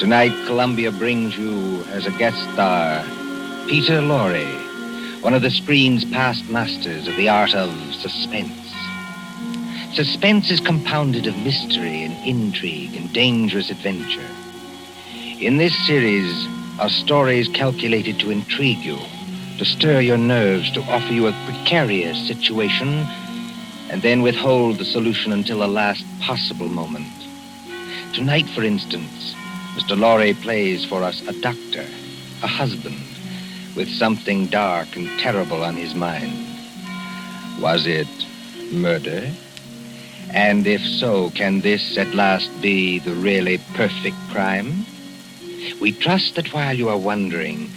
Tonight, Columbia brings you as a guest star, Peter Lorre, one of the screen's past masters of the art of suspense. Suspense is compounded of mystery and intrigue and dangerous adventure. In this series are stories calculated to intrigue you, to stir your nerves, to offer you a precarious situation, and then withhold the solution until the last possible moment. Tonight, for instance, Mr. Lorre plays for us a doctor, a husband, with something dark and terrible on his mind. Was it murder? And if so, can this at last be the really perfect crime? We trust that while you are wondering,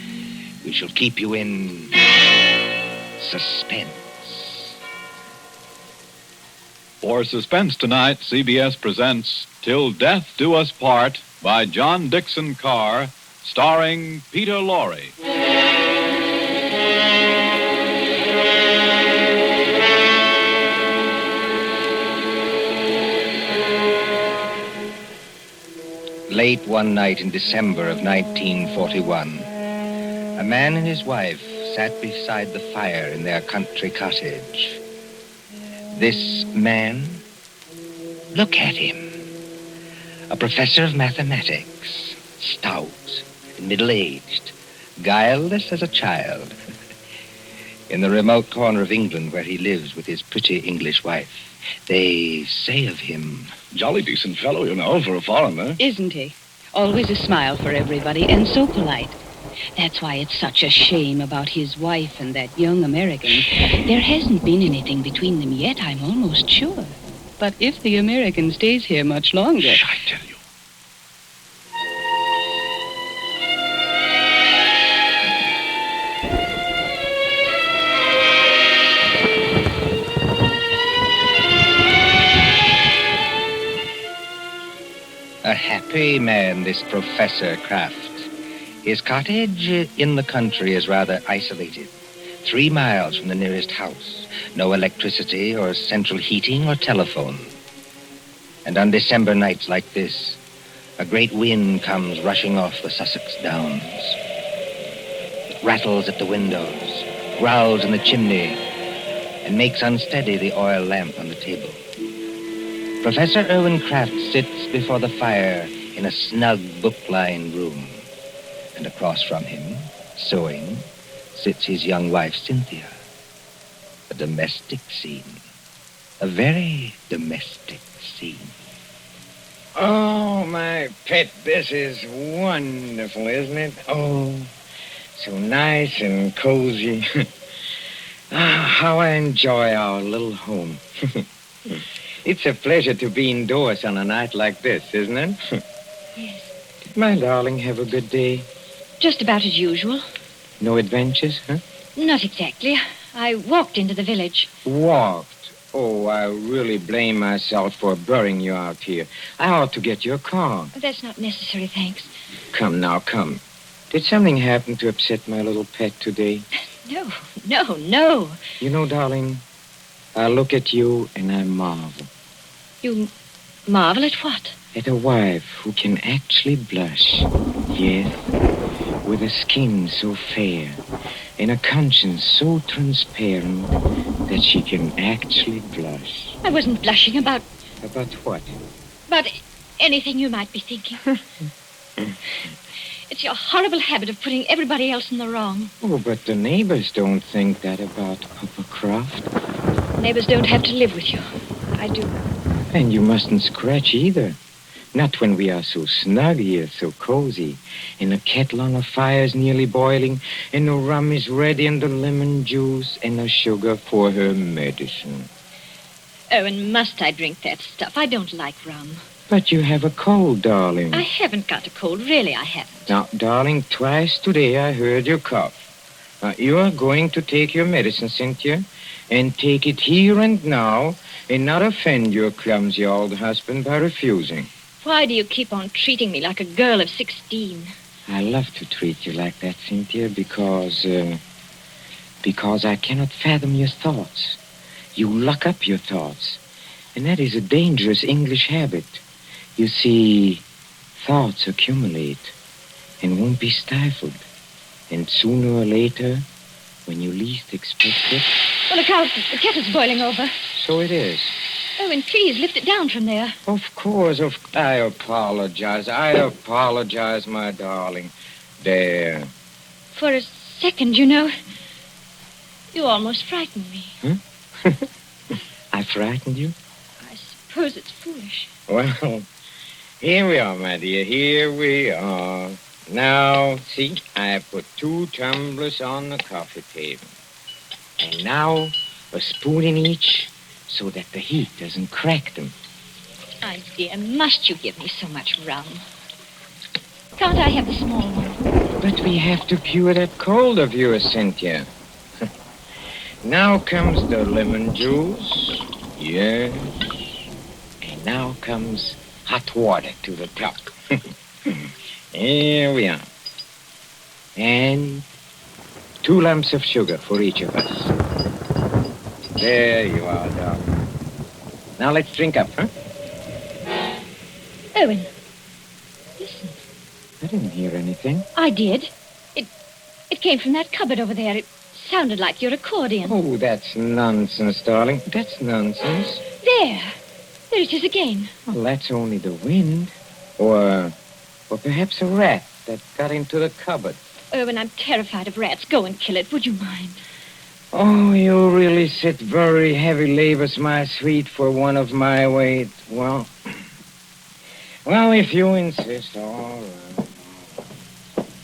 we shall keep you in suspense. For Suspense tonight, CBS presents Till Death Do Us Part by John Dixon Carr, starring Peter Lorre. Late one night in December of 1941, a man and his wife sat beside the fire in their country cottage. This man, look at him. A professor of mathematics, stout and middle-aged, guileless as a child. In the remote corner of England where he lives with his pretty English wife, they say of him, jolly decent fellow, you know, for a foreigner. Isn't he? Always a smile for everybody, and so polite. That's why it's such a shame about his wife and that young American. There hasn't been anything between them yet, I'm almost sure. But if the American stays here much longer... Shh, I tell you. A happy man, this Professor Kraft. His cottage in the country is rather isolated. 3 miles from the nearest house. No electricity or central heating or telephone. And on December nights like this, a great wind comes rushing off the Sussex Downs. It rattles at the windows, growls in the chimney, and makes unsteady the oil lamp on the table. Professor Irwin Kraft sits before the fire in a snug book-lined room. And across from him, sewing, sits his young wife, Cynthia. A domestic scene. A very domestic scene. Oh, my pet, this is wonderful, isn't it? Oh, so nice and cozy. How I enjoy our little home. It's a pleasure to be indoors on a night like this, isn't it? Yes. Did my darling have a good day? Just about as usual. No adventures, huh? Not exactly. I walked into the village. Walked? Oh, I really blame myself for burying you out here. I ought to get your car. That's not necessary, thanks. Come now, come. Did something happen to upset my little pet today? No. You know, darling, I look at you and I marvel. You marvel at what? At a wife who can actually blush. Yes, with a skin so fair and a conscience so transparent that she can actually blush. I wasn't blushing about... About what? About anything you might be thinking. It's your horrible habit of putting everybody else in the wrong. Oh, but the neighbors don't think that about Papa Kraft. Neighbors don't have to live with you. I do. And you mustn't scratch either. Not when we are so snug here, so cozy, and the kettle on the fire's nearly boiling, and the rum is ready, and the lemon juice, and the sugar for her medicine. Oh, and must I drink that stuff? I don't like rum. But you have a cold, darling. I haven't got a cold. Really, I haven't. Now, darling, twice today I heard you cough. Now, you are going to take your medicine, Cynthia, and take it here and now, and not offend your clumsy old husband by refusing. Why do you keep on treating me like a girl of 16? I love to treat you like that, Cynthia, because I cannot fathom your thoughts. You lock up your thoughts, and that is a dangerous English habit. You see, thoughts accumulate and won't be stifled. And sooner or later, when you least expect it... Well, look out. The kettle's boiling over. So it is. Oh, and please lift it down from there. Of course. I apologize. My darling. There. For a second, you know, you almost frightened me. I frightened you? I suppose it's foolish. Well, here we are, my dear. Here we are. Now, see, I put 2 tumblers on the coffee table. And now, a spoon in each so that the heat doesn't crack them. My dear, must you give me so much rum? Can't I have the small one? But we have to cure that cold of yours, Cynthia. Now comes the lemon juice. Yes. And now comes hot water to the top. Here we are. And 2 lumps of sugar for each of us. There you are, darling. Now let's drink up, huh? Owen, listen. I didn't hear anything. I did. It came from that cupboard over there. It sounded like your accordion. Oh, that's nonsense, darling. That's nonsense. There. There it is again. Well, that's only the wind. Or perhaps a rat that got into the cupboard. Owen, I'm terrified of rats. Go and kill it. Would you mind? Oh, you really sit very heavy labors, my sweet, for one of my weight. Well, if you insist, all right.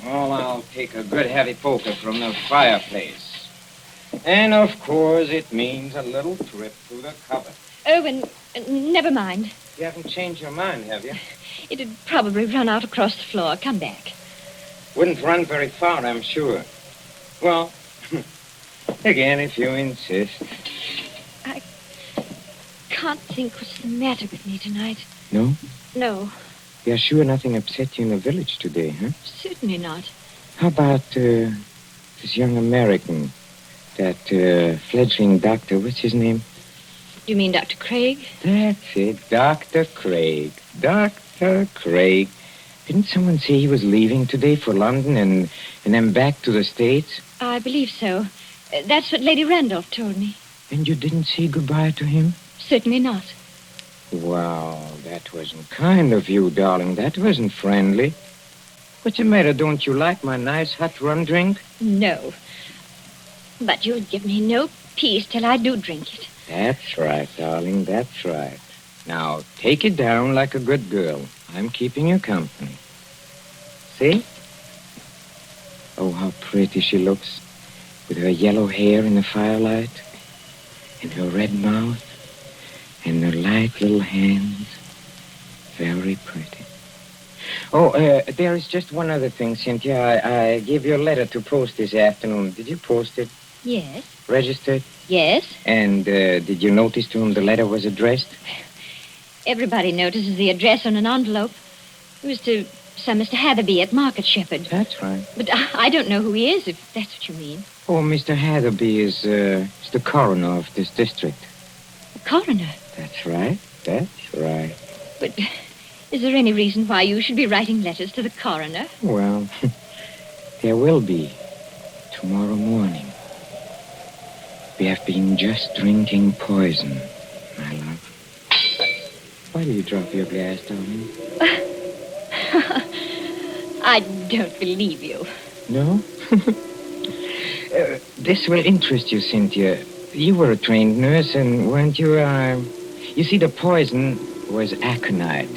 Well, I'll take a good heavy poker from the fireplace. And, of course, it means a little trip to the cupboard. Owen, never mind. You haven't changed your mind, have you? It'd probably run out across the floor. Come back. Wouldn't run very far, I'm sure. Well, again, if you insist. I can't think what's the matter with me tonight. No? No, You're sure nothing upset you in the village today, huh? certainly not. How about this young American, that fledgling doctor, what's his name? You mean Dr. Craig? That's it, Dr. Craig. Dr. Craig. Didn't someone say he was leaving today for London and then back to the States? I believe so. That's what Lady Randolph told me. And you didn't say goodbye to him? Certainly not. Wow, that wasn't kind of you, darling. That wasn't friendly. What's the matter? Don't you like my nice hot rum drink? No. But you'll give me no peace till I do drink it. That's right, darling. That's right. Now, take it down like a good girl. I'm keeping you company. See? Oh, how pretty she looks. With her yellow hair in the firelight. And her red mouth. And her light little hands. Very pretty. Oh, there is just one other thing, Cynthia. I gave you a letter to post this afternoon. Did you post it? Yes. Registered? Yes. And did you notice to whom the letter was addressed? Everybody notices the address on an envelope. It was to some Mr. Hatherby at Market Shepherd. That's right. But I don't know who he is, if that's what you mean. Oh, Mr. Hatherby is the coroner of this district. The coroner? That's right. That's right. But is there any reason why you should be writing letters to the coroner? Well, there will be tomorrow morning. We have been just drinking poison, my love. Why do you drop your glass, darling? I don't believe you. No? This will interest you, Cynthia. You were a trained nurse, and weren't you, You see, the poison was aconite,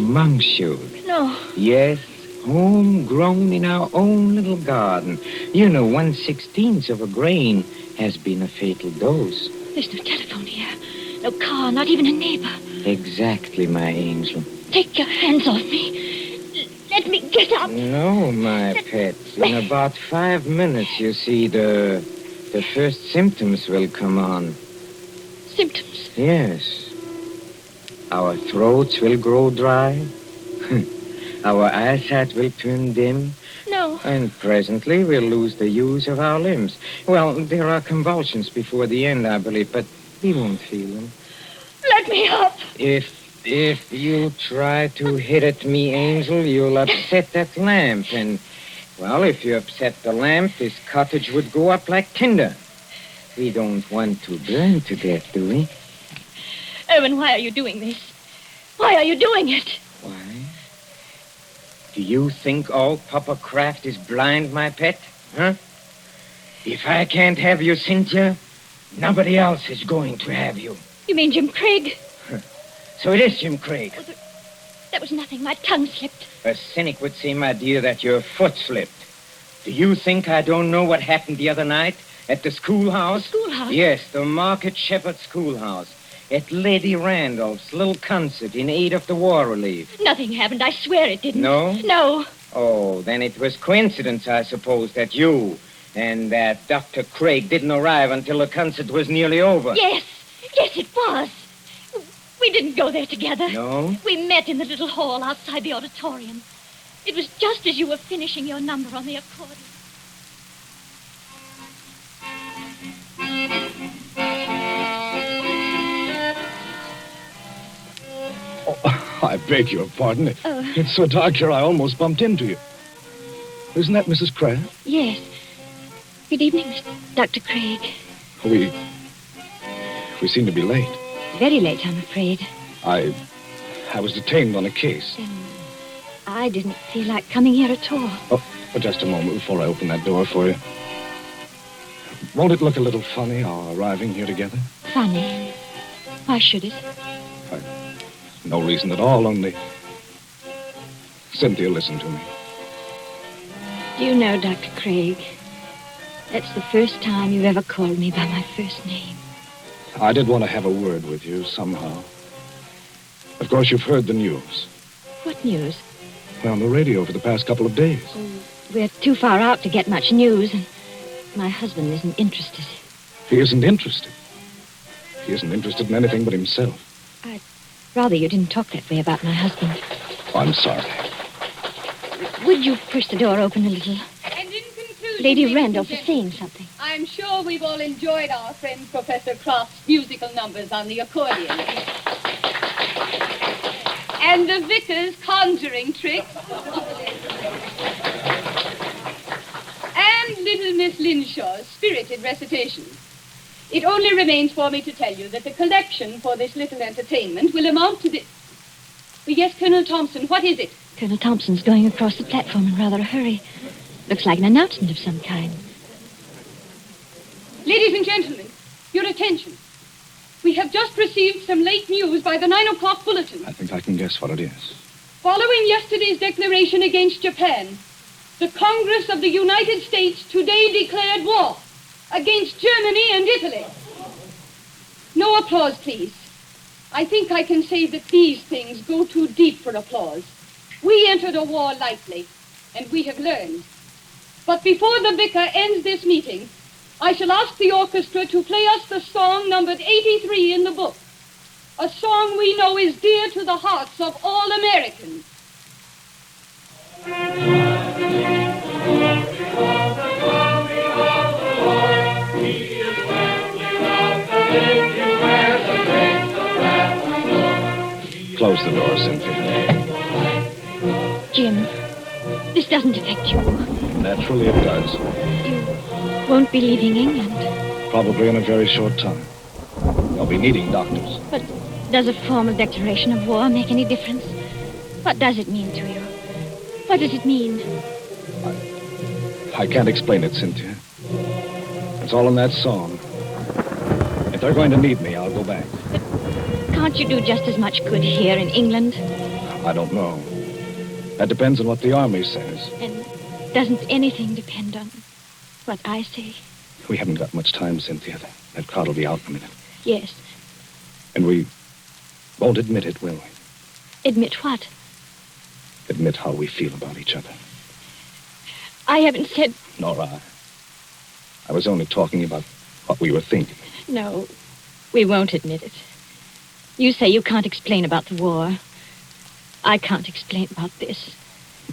monk's shoot. No. Yes, homegrown in our own little garden. You know, 1/16 of a grain has been a fatal dose. There's no telephone here. No car, not even a neighbor. Exactly, my angel. Take your hands off me. Let me get up. No, my pet. In about 5 minutes, you see, the first symptoms will come on. Symptoms? Yes. Our throats will grow dry. Our eyesight will turn dim. No. And presently we'll lose the use of our limbs. Well, there are convulsions before the end, I believe, but we won't feel them. Let me up. If If you try to hit at me, Angel, you'll upset that lamp. And, well, if you upset the lamp, this cottage would go up like tinder. We don't want to burn to death, do we? Owen, why are you doing this? Why are you doing it? Why? Do you think all Papa Kraft is blind, my pet? Huh? If I can't have you, Cynthia, nobody else is going to have you. You mean Jim Craig? So it is Jim Craig. Oh, that was nothing. My tongue slipped. A cynic would say, my dear, that your foot slipped. Do you think I don't know what happened the other night at the schoolhouse? The schoolhouse? Yes, the Market Shepherd Schoolhouse. At Lady Randolph's little concert in aid of the war relief. Nothing happened. I swear it didn't. No? No. Oh, then it was coincidence, I suppose, that you and that Dr. Craig didn't arrive until the concert was nearly over. Yes. Yes, it was. We didn't go there together. No? We met in the little hall outside the auditorium. It was just as you were finishing your number on the accordion. Oh, I beg your pardon. It's so dark here, I almost bumped into you. Isn't that Mrs. Kraft? Yes. Good evening, Dr. Craig. We seem to be late. Very late, I'm afraid. I was detained on a case. And I didn't feel like coming here at all. Oh, just a moment before I open that door for you. Won't it look a little funny, our arriving here together? Funny. Why should it? No reason at all, only... Cynthia, listen to me. Do you know, Dr. Craig, that's the first time you've ever called me by my first name. I did want to have a word with you, somehow. Of course, you've heard the news. What news? Well, on the radio for the past couple of days. We're too far out to get much news, and my husband isn't interested. He isn't interested. He isn't interested in anything but himself. I'd rather you didn't talk that way about my husband. Oh, I'm sorry. Would you push the door open a little? And in conclusion, Lady ladies Randolph and is gentlemen, saying something. I'm sure we've all enjoyed our friend Professor Kraft's musical numbers on the accordion. And the vicar's conjuring tricks. And little Miss Linshaw's spirited recitations. It only remains for me to tell you that the collection for this little entertainment will amount to this. Yes, Colonel Thompson, what is it? Colonel Thompson's going across the platform in rather a hurry. Looks like an announcement of some kind. Ladies and gentlemen, your attention. We have just received some late news by the 9 o'clock bulletin. I think I can guess what it is. Following yesterday's declaration against Japan, the Congress of the United States today declared war against Germany and Italy. No applause, please. I think I can say that these things go too deep for applause. We entered a war lightly, and we have learned. But before the vicar ends this meeting, I shall ask the orchestra to play us the song numbered 83 in the book, a song we know is dear to the hearts of all Americans. Close the door, Cynthia. Jim, this doesn't affect you. Naturally, it does. You won't be leaving England. Probably in a very short time. They'll be needing doctors. But does a formal declaration of war make any difference? What does it mean to you? What does it mean? I can't explain it, Cynthia. It's all in that song. If they're going to need me, I'll go back. Can't you do just as much good here in England? I don't know. That depends on what the army says. And doesn't anything depend on what I say? We haven't got much time, Cynthia. That crowd will be out in a minute. Yes. And we won't admit it, will we? Admit what? Admit how we feel about each other. I haven't said... Nor I. I was only talking about what we were thinking. No, we won't admit it. You say you can't explain about the war. I can't explain about this.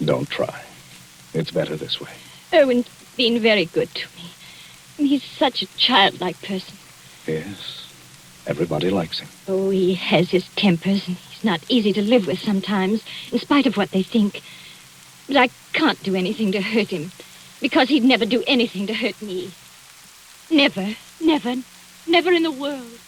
Don't try. It's better this way. Owen's been very good to me. And he's such a childlike person. Yes. Everybody likes him. Oh, he has his tempers, and he's just not easy to live with sometimes, in spite of what they think. But I can't do anything to hurt him, because he'd never do anything to hurt me. Never, never, never in the world.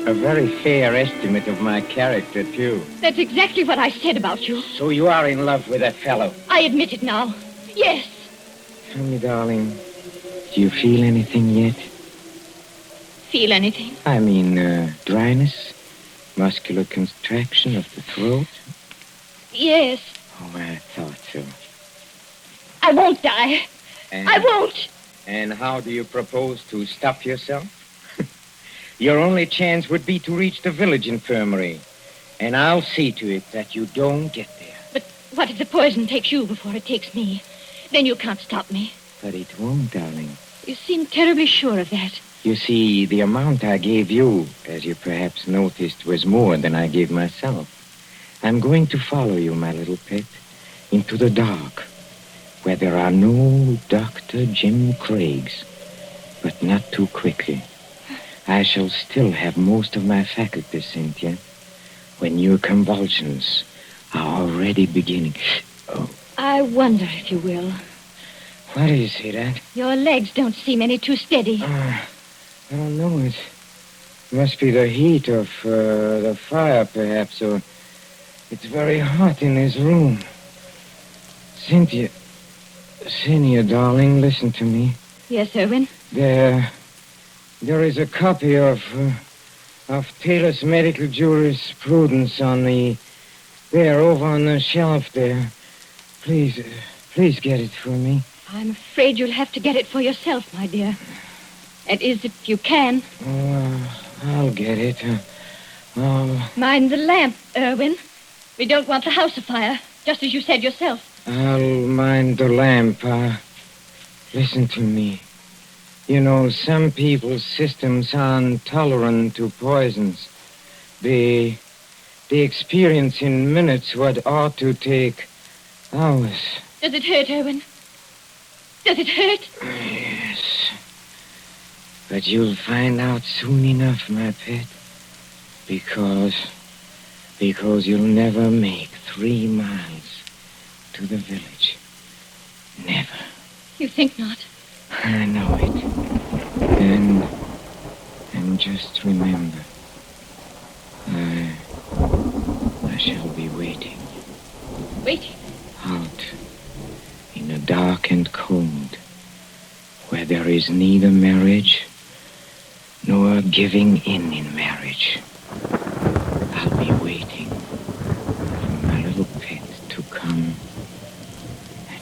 A very fair estimate of my character, too. That's exactly what I said about you. So you are in love with that fellow? I admit it now. Yes. Tell me, darling, do you feel anything yet? Feel anything? I mean, dryness? Muscular contraction of the throat? Yes. Oh, I thought so. I won't die. I won't. And how do you propose to stop yourself? Your only chance would be to reach the village infirmary. And I'll see to it that you don't get there. But what if the poison takes you before it takes me? Then you can't stop me. But it won't, darling. You seem terribly sure of that. You see, the amount I gave you, as you perhaps noticed, was more than I gave myself. I'm going to follow you, my little pet, into the dark, where there are no Dr. Jim Craigs, but not too quickly. I shall still have most of my faculties, Cynthia, when your convulsions are already beginning. Oh. I wonder if you will. Why do you say that? Your legs don't seem any too steady. I don't know. It must be the heat of the fire, perhaps, or it's very hot in this room. Cynthia, darling, listen to me. Yes, Irwin? There is a copy of Taylor's medical jurisprudence there, over on the shelf there. Please get it for me. I'm afraid you'll have to get it for yourself, my dear. That is, if you can. Oh, I'll get it. Mind the lamp, Irwin. We don't want the house afire, just as you said yourself. I'll mind the lamp. Listen to me. You know, some people's systems are intolerant to poisons. They experience in minutes what ought to take hours. Does it hurt, Irwin? Does it hurt? Yes. But you'll find out soon enough, my pet. Because you'll never make 3 miles to the village. Never. You think not? I know it. And just remember, I shall be waiting. Waiting? Out in the dark and cold, where there is neither marriage nor giving in marriage. I'll be waiting for my little pet to come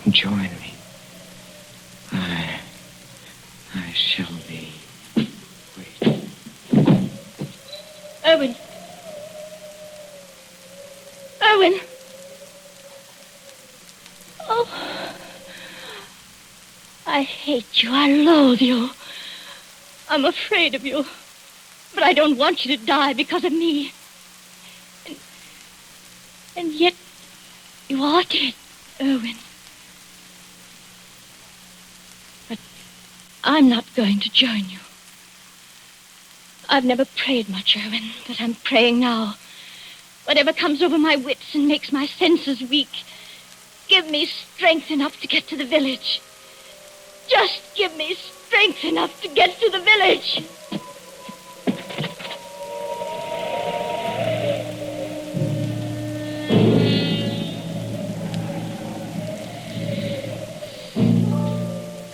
and join me. I shall be waiting. Irwin! Irwin! Oh, I hate you. I loathe you. I'm afraid of you. But I don't want you to die because of me. And yet, you are dead, Irwin. But I'm not going to join you. I've never prayed much, Irwin, but I'm praying now. Whatever comes over my wits and makes my senses weak, give me strength enough to get to the village. Just give me strength enough to get to the village.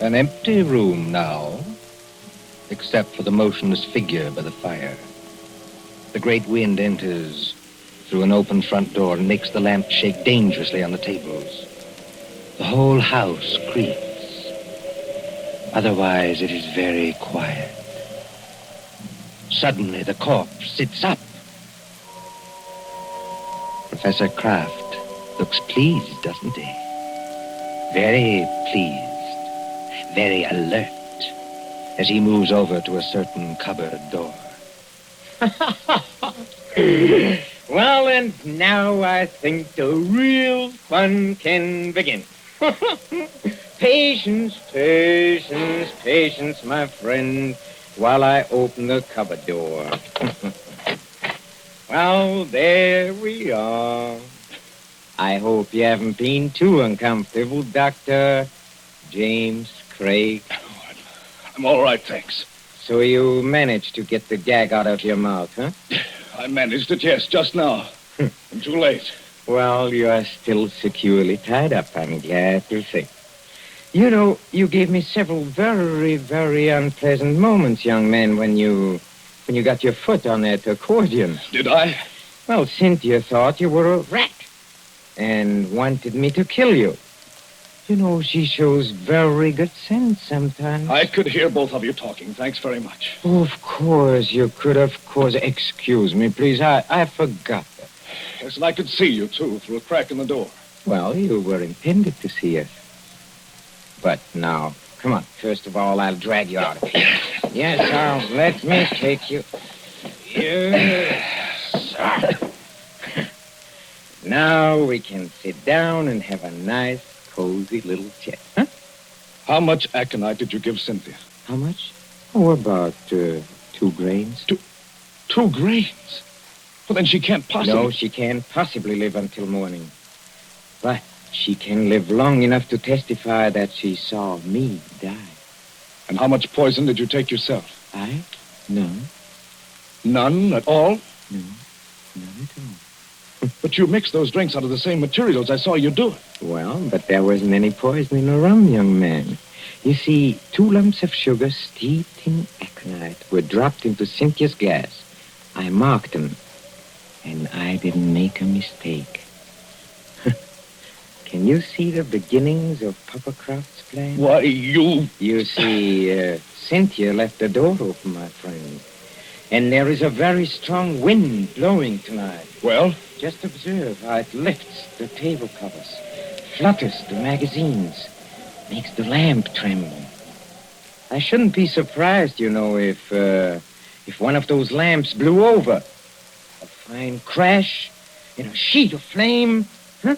An empty room now, except for the motionless figure by the fire. The great wind enters through an open front door and makes the lamp shake dangerously on the tables. The whole house creaks. Otherwise, it is very quiet. Suddenly, the corpse sits up. Professor Kraft looks pleased, doesn't he? Very pleased. Very alert as he moves over to a certain cupboard door. Well, and now I think the real fun can begin. Patience, patience, patience, my friend, while I open the cupboard door. Well, there we are. I hope you haven't been too uncomfortable, Dr. James Craig. I'm all right, thanks. So you managed to get the gag out of your mouth, huh? I managed it, yes, just now. I'm too late. Well, you are still securely tied up, I'm glad to say. You know, you gave me several very, very unpleasant moments, young man, when you got your foot on that accordion. Did I? Well, Cynthia thought you were a rat and wanted me to kill you. You know, she shows very good sense sometimes. I could hear both of you talking. Thanks very much. Oh, of course, you could, of course. Excuse me, please. I forgot that. Yes, and I could see you, too, through a crack in the door. Well, you were intended to see us. But now, come on. First of all, I'll drag you out of here. Yes, now, let me take you. Yes, sir. Now we can sit down and have a nice, cozy little chat, huh? How much aconite did you give Cynthia? How much? Oh, about 2 grains. 2 grains? Well, then she can't possibly... No, she can't possibly live until morning. But she can live long enough to testify that she saw me die. And how much poison did you take yourself? I? None. None at all? No, none at all. But you mixed those drinks out of the same materials. I saw you do it. Well, but there wasn't any poison in the rum, young man. You see, 2 lumps of sugar steeped in aconite were dropped into Cynthia's glass. I marked them, and I didn't make a mistake. Can you see the beginnings of Papa Kraft's plan? Why, you... You see, Cynthia left the door open, my friend. And there is a very strong wind blowing tonight. Well? Just observe how it lifts the table covers, flutters the magazines, makes the lamp tremble. I shouldn't be surprised, you know, if one of those lamps blew over. A fine crash in a sheet of flame, huh?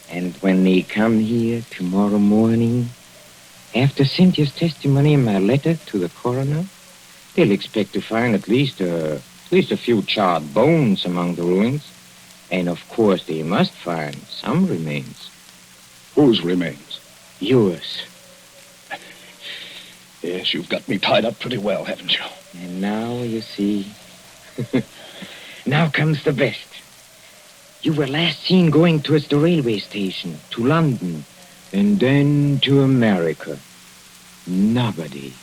And when they come here tomorrow morning, after Cynthia's testimony in my letter to the coroner, they'll expect to find at least a few charred bones among the ruins. And, of course, they must find some remains. Whose remains? Yours. Yes, you've got me tied up pretty well, haven't you? And now, you see... Now comes the best. You were last seen going towards the railway station, to London, and then to America. Nobody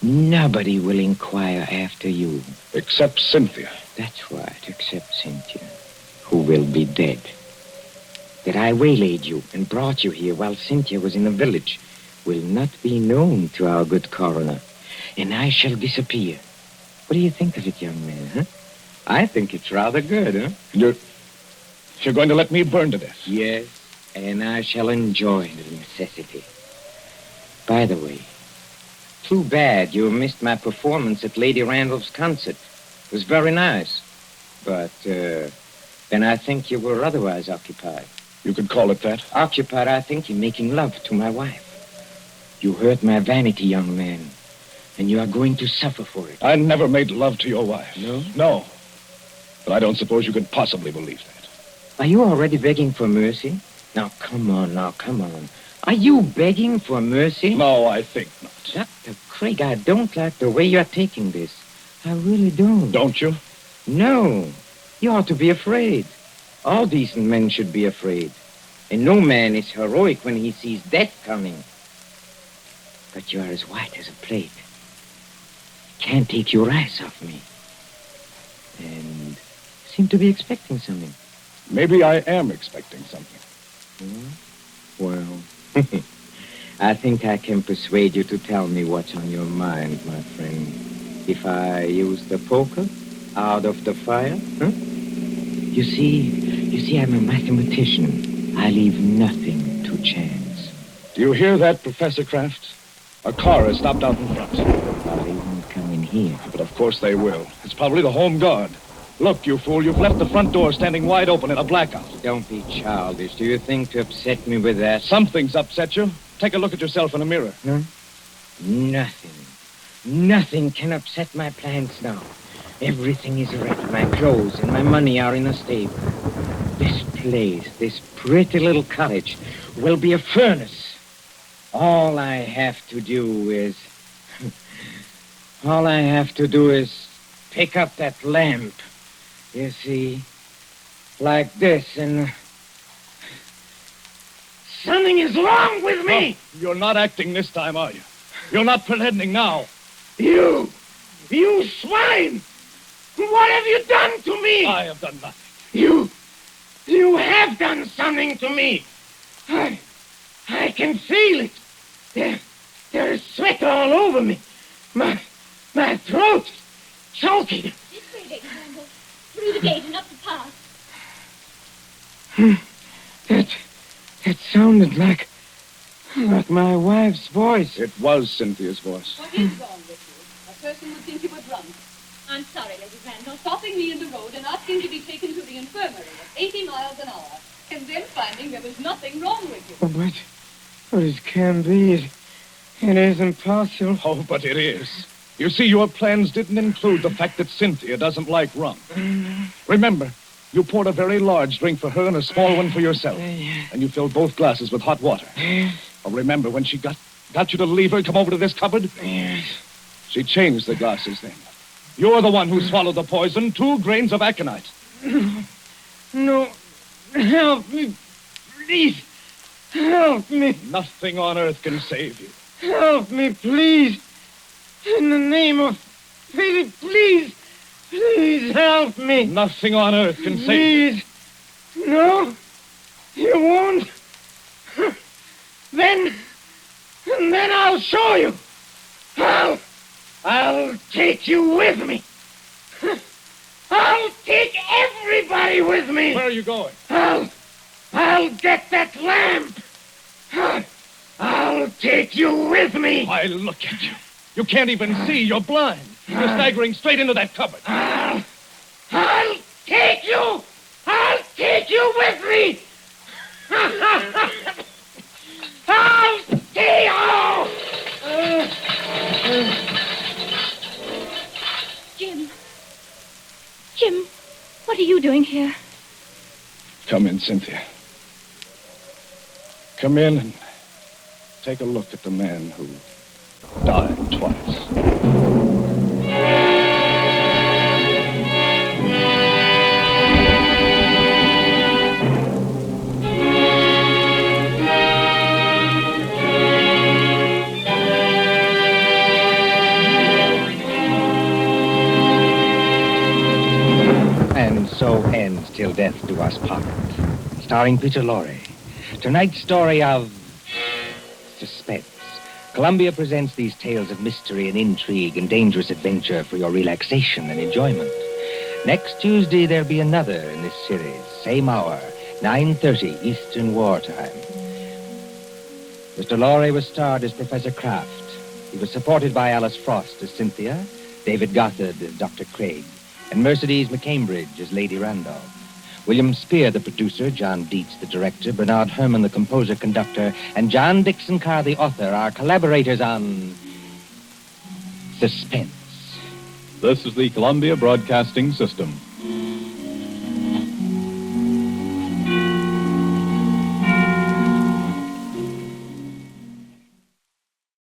will inquire after you. Except Cynthia. That's right, except Cynthia, who will be dead. That I waylaid you and brought you here while Cynthia was in the village will not be known to our good coroner, and I shall disappear. What do you think of it, young man, huh? I think it's rather good, huh? You're going to let me burn to death? Yes, and I shall enjoy the necessity. By the way, too bad you missed my performance at Lady Randolph's concert. It was very nice. But, then I think you were otherwise occupied. You could call it that. Occupied, I think, in making love to my wife. You hurt my vanity, young man, and you are going to suffer for it. I never made love to your wife. No? No. But I don't suppose you could possibly believe that. Are you already begging for mercy? Now, come on. Are you begging for mercy? No, I think not. Dr. Craig, I don't like the way you're taking this. I really don't. Don't you? No. You ought to be afraid. All decent men should be afraid. And no man is heroic when he sees death coming. But you are as white as a plate. Can't take your eyes off me. And seem to be expecting something. Maybe I am expecting something. Well, I think I can persuade you to tell me what's on your mind, my friend. If I use the poker out of the fire, huh? You see, I'm a mathematician. I leave nothing to chance. Do you hear that, Professor Kraft? A car has stopped out in front. They won't come in here. But of course they will. It's probably the Home Guard. Look, you fool, you've left the front door standing wide open in a blackout. Don't be childish. Do you think to upset me with that? Something's upset you. Take a look at yourself in a mirror. Huh? Nothing. Nothing can upset my plans now. Everything is ready. My clothes and my money are in the stable. This place, this pretty little cottage, will be a furnace. All I have to do is pick up that lamp. You see, like this, and something is wrong with me. No, you're not acting this time, are you? You're not pretending now. You swine! What have you done to me? I have done nothing. You have done something to me. I can feel it. There's sweat all over me. My throat's choking. This way, Lady Randall. Through the gate and up the path. That sounded like my wife's voice. It was Cynthia's voice. What is wrong with you? A person would think you were drunk. I'm sorry, Lady Randall. Stopping me in the road and asking to be taken to the infirmary at 80 miles an hour. And then finding there was nothing wrong with you. But it can be. It isn't possible. Oh, but it is. You see, your plans didn't include the fact that Cynthia doesn't like rum. Remember, you poured a very large drink for her and a small one for yourself. And you filled both glasses with hot water. Oh, remember when she got you to leave her and come over to this cupboard? Yes. She changed the glasses then. You're the one who swallowed the poison, 2 grains of aconite. No. Help me. Please. Help me. Nothing on earth can save you. Help me, please. In the name of Philip, please. Please help me. Nothing on earth can save you. Please. No. You won't. Then I'll show you. I'll take you with me. I'll take everybody with me. Where are you going? I'll get that lamp. I'll take you with me. Why, look at you. You can't even see. You're blind. You're staggering straight into that cupboard. I'll take you. I'll take you with me. I'll take you. Jim, what are you doing here? Come in, Cynthia. Come in and take a look at the man who died twice. And so ends Till Death Do Us Part, starring Peter Lorre. Tonight's story of Suspense. Columbia presents these tales of mystery and intrigue and dangerous adventure for your relaxation and enjoyment. Next Tuesday, there'll be another in this series. Same hour, 9:30 Eastern Wartime. Mr. Lorre was starred as Professor Kraft. He was supported by Alice Frost as Cynthia, David Gothard as Dr. Craig, and Mercedes McCambridge as Lady Randolph. William Spear, the producer, John Dietz, the director, Bernard Herrmann, the composer-conductor, and John Dixon Carr, the author, are collaborators on Suspense. This is the Columbia Broadcasting System.